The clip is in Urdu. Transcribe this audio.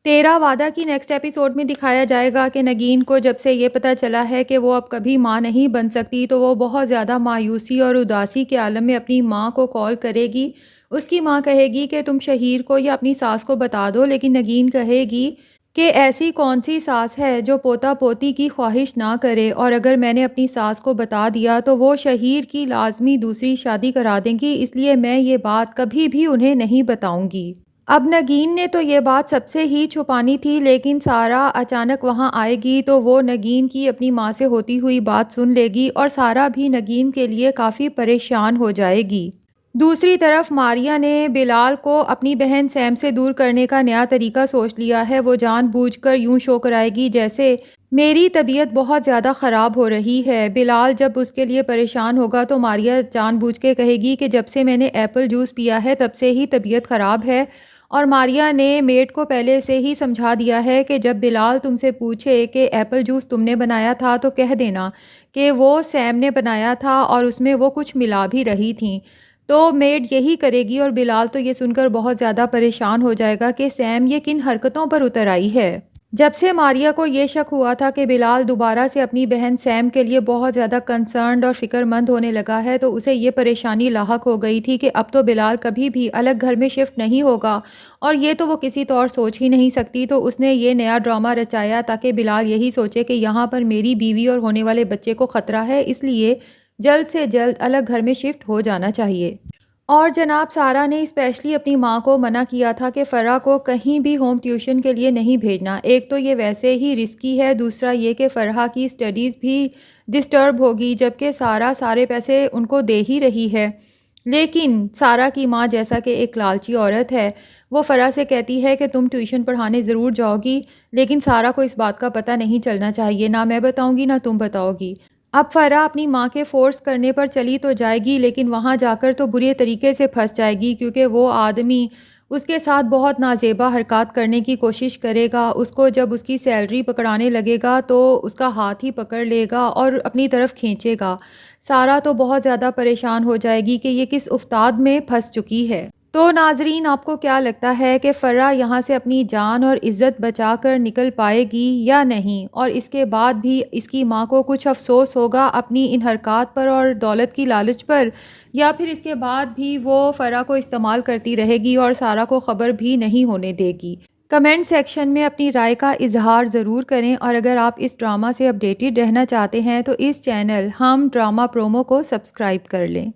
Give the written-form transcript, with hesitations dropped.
13 وعدہ کی نیکسٹ ایپیسوڈ میں دکھایا جائے گا کہ نگین کو جب سے یہ پتہ چلا ہے کہ وہ اب کبھی ماں نہیں بن سکتی تو وہ بہت زیادہ مایوسی اور اداسی کے عالم میں اپنی ماں کو کال کرے گی۔ اس کی ماں کہے گی کہ تم شہیر کو یا اپنی ساس کو بتا دو، لیکن نگین کہے گی کہ ایسی کون سی ساس ہے جو پوتا پوتی کی خواہش نہ کرے، اور اگر میں نے اپنی ساس کو بتا دیا تو وہ شہیر کی لازمی دوسری شادی کرا دیں گی، اس لیے میں یہ بات کبھی بھی انہیں نہیں بتاؤں گی۔ اب نگین نے تو یہ بات سب سے ہی چھپانی تھی، لیکن سارا اچانک وہاں آئے گی تو وہ نگین کی اپنی ماں سے ہوتی ہوئی بات سن لے گی، اور سارا بھی نگین کے لیے کافی پریشان ہو جائے گی۔ دوسری طرف ماریا نے بلال کو اپنی بہن سیم سے دور کرنے کا نیا طریقہ سوچ لیا ہے۔ وہ جان بوجھ کر یوں شو کرائے گی جیسے میری طبیعت بہت زیادہ خراب ہو رہی ہے۔ بلال جب اس کے لیے پریشان ہوگا تو ماریا جان بوجھ کے کہے گی کہ جب سے میں نے ایپل جوس پیا ہے تب سے ہی طبیعت خراب ہے، اور ماریا نے میڈ کو پہلے سے ہی سمجھا دیا ہے کہ جب بلال تم سے پوچھے کہ ایپل جوس تم نے بنایا تھا تو کہہ دینا کہ وہ سیم نے بنایا تھا اور اس میں وہ کچھ ملا بھی رہی تھیں۔ تو میڈ یہی کرے گی، اور بلال تو یہ سن کر بہت زیادہ پریشان ہو جائے گا کہ سیم یہ کن حرکتوں پر اتر آئی ہے۔ جب سے ماریا کو یہ شک ہوا تھا کہ بلال دوبارہ سے اپنی بہن سیم کے لیے بہت زیادہ کنسرنڈ اور فکر مند ہونے لگا ہے تو اسے یہ پریشانی لاحق ہو گئی تھی کہ اب تو بلال کبھی بھی الگ گھر میں شفٹ نہیں ہوگا، اور یہ تو وہ کسی طور سوچ ہی نہیں سکتی۔ تو اس نے یہ نیا ڈرامہ رچایا تاکہ بلال یہی سوچے کہ یہاں پر میری بیوی اور ہونے والے بچے کو خطرہ ہے، اس لیے جلد سے جلد الگ گھر میں شفٹ ہو جانا چاہیے۔ اور جناب سارا نے اسپیشلی اپنی ماں کو منع کیا تھا کہ فرح کو کہیں بھی ہوم ٹیوشن کے لیے نہیں بھیجنا۔ ایک تو یہ ویسے ہی رسکی ہے، دوسرا یہ کہ فرح کی اسٹڈیز بھی ڈسٹرب ہوگی، جبکہ سارا سارے پیسے ان کو دے ہی رہی ہے۔ لیکن سارا کی ماں جیسا کہ ایک لالچی عورت ہے، وہ فرح سے کہتی ہے کہ تم ٹیوشن پڑھانے ضرور جاؤ گی، لیکن سارا کو اس بات کا پتہ نہیں چلنا چاہیے، نہ میں بتاؤں گی نہ تم بتاؤ گی۔ اب فرح اپنی ماں کے فورس کرنے پر چلی تو جائے گی، لیکن وہاں جا کر تو بری طریقے سے پھنس جائے گی، کیونکہ وہ آدمی اس کے ساتھ بہت نازیبا حرکات کرنے کی کوشش کرے گا۔ اس کو جب اس کی سیلری پکڑانے لگے گا تو اس کا ہاتھ ہی پکڑ لے گا اور اپنی طرف کھینچے گا۔ سارا تو بہت زیادہ پریشان ہو جائے گی کہ یہ کس افتاد میں پھنس چکی ہے۔ تو ناظرین، آپ کو کیا لگتا ہے کہ فرح یہاں سے اپنی جان اور عزت بچا کر نکل پائے گی یا نہیں؟ اور اس کے بعد بھی اس کی ماں کو کچھ افسوس ہوگا اپنی ان حرکات پر اور دولت کی لالچ پر، یا پھر اس کے بعد بھی وہ فرح کو استعمال کرتی رہے گی اور سارا کو خبر بھی نہیں ہونے دے گی؟ کمنٹ سیکشن میں اپنی رائے کا اظہار ضرور کریں، اور اگر آپ اس ڈرامہ سے اپڈیٹڈ رہنا چاہتے ہیں تو اس چینل ہم ڈرامہ پرومو کو سبسکرائب کر لیں۔